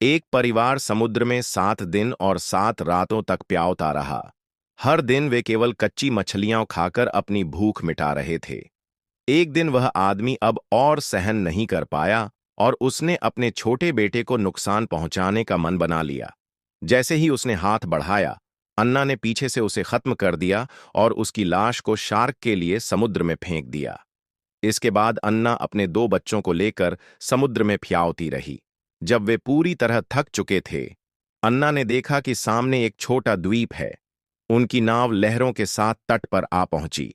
एक परिवार समुद्र में 7 दिन और 7 रातों तक प्याउता रहा। हर दिन वे केवल कच्ची मछलियां खाकर अपनी भूख मिटा रहे थे। एक दिन वह आदमी अब और सहन नहीं कर पाया और उसने अपने छोटे बेटे को नुकसान पहुंचाने का मन बना लिया। जैसे ही उसने हाथ बढ़ाया, अन्ना ने पीछे से उसे खत्म कर दिया और उसकी लाश को शार्क के लिए समुद्र में फेंक दिया। इसके बाद अन्ना अपने 2 बच्चों को लेकर समुद्र में फ्यावती रही। जब वे पूरी तरह थक चुके थे, अन्ना ने देखा कि सामने एक छोटा द्वीप है। उनकी नाव लहरों के साथ तट पर आ पहुंची।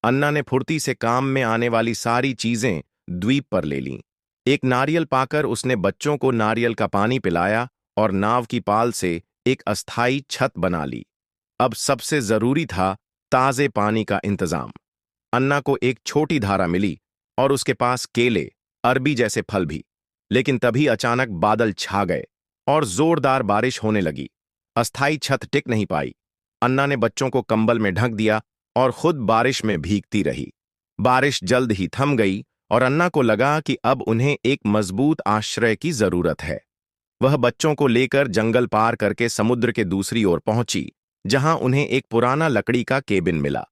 अन्ना ने फुर्ती से काम में आने वाली सारी चीजें द्वीप पर ले लीं। एक नारियल पाकर उसने बच्चों को नारियल का पानी पिलाया और नाव की पाल से एक अस्थायी छत बना ली। अब सबसे जरूरी था ताजे पानी का इंतजाम। अन्ना को एक छोटी धारा मिली और उसके पास केले, अरबी जैसे फल भी। लेकिन तभी अचानक बादल छा गए और जोरदार बारिश होने लगी। अस्थायी छत टिक नहीं पाई। अन्ना ने बच्चों को कंबल में ढक दिया और खुद बारिश में भीगती रही। बारिश जल्द ही थम गई और अन्ना को लगा कि अब उन्हें एक मजबूत आश्रय की जरूरत है। वह बच्चों को लेकर जंगल पार करके समुद्र के दूसरी ओर पहुंची, जहां उन्हें एक पुराना लकड़ी का केबिन मिला।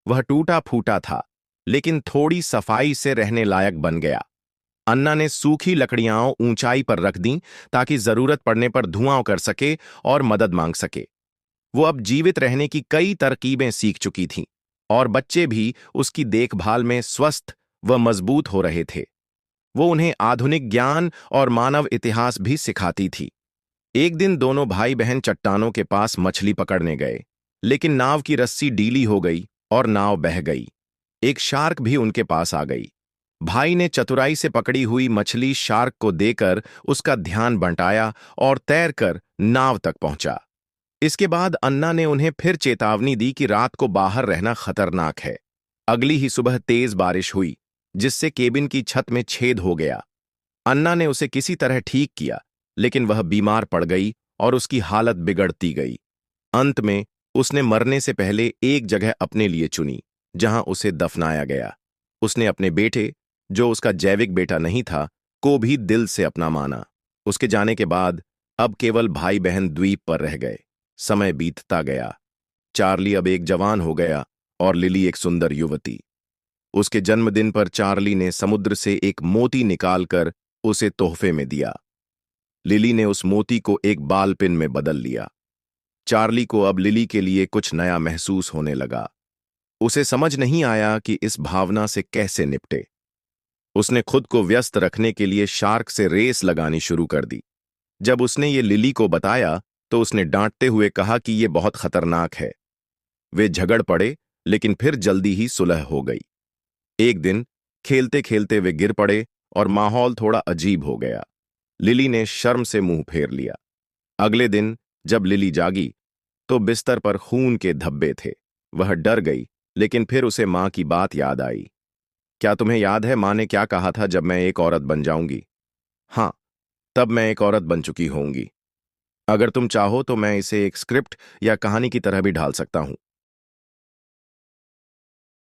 वह टूटा फूटा था, लेकिन थोड़ी सफाई से रहने लायक बन गया। अन्ना ने सूखी लकड़ियां ऊंचाई पर रख दीं ताकि जरूरत पड़ने पर धुआं कर सके और मदद मांग सके। वो अब जीवित रहने की कई तरकीबें सीख चुकी थीं और बच्चे भी उसकी देखभाल में स्वस्थ व मजबूत हो रहे थे। वो उन्हें आधुनिक ज्ञान और मानव इतिहास भी सिखाती थी। एक दिन दोनों भाई बहन चट्टानों के पास मछली पकड़ने गए, लेकिन नाव की रस्सी ढीली हो गई और नाव बह गई। एक शार्क भी उनके पास आ गई। भाई ने चतुराई से पकड़ी हुई मछली शार्क को देकर उसका ध्यान बंटाया और तैरकर नाव तक पहुंचा। इसके बाद अन्ना ने उन्हें फिर चेतावनी दी कि रात को बाहर रहना खतरनाक है। अगली ही सुबह तेज बारिश हुई, जिससे केबिन की छत में छेद हो गया। अन्ना ने उसे किसी तरह ठीक किया, लेकिन वह बीमार पड़ गई और उसकी हालत बिगड़ती गई। अंत में उसने मरने से पहले एक जगह अपने लिए चुनी, जहां उसे दफनाया गया। उसने अपने बेटे, जो उसका जैविक बेटा नहीं था, को भी दिल से अपना माना। उसके जाने के बाद अब केवल भाई बहन द्वीप पर रह गए। समय बीतता गया। चार्ली अब एक जवान हो गया और लिली एक सुंदर युवती। उसके जन्मदिन पर चार्ली ने समुद्र से एक मोती निकालकर उसे तोहफे में दिया। लिली ने उस मोती को एक बाल पिन में बदल लिया। चार्ली को अब लिली के लिए कुछ नया महसूस होने लगा। उसे समझ नहीं आया कि इस भावना से कैसे निपटे। उसने खुद को व्यस्त रखने के लिए शार्क से रेस लगानी शुरू कर दी। जब उसने ये लिली को बताया, तो उसने डांटते हुए कहा कि यह बहुत खतरनाक है। वे झगड़ पड़े, लेकिन फिर जल्दी ही सुलह हो गई। एक दिन खेलते खेलते वे गिर पड़े और माहौल थोड़ा अजीब हो गया। लिली ने शर्म से मुंह फेर लिया। अगले दिन जब लिली जागी, तो बिस्तर पर खून के धब्बे थे। वह डर गई, लेकिन फिर उसे मां की बात याद आई। क्या तुम्हें याद है मां ने क्या कहा था जब मैं एक औरत बन जाऊंगी? हाँ, तब मैं एक औरत बन चुकी होंगी। अगर तुम चाहो तो मैं इसे एक स्क्रिप्ट या कहानी की तरह भी ढाल सकता हूं।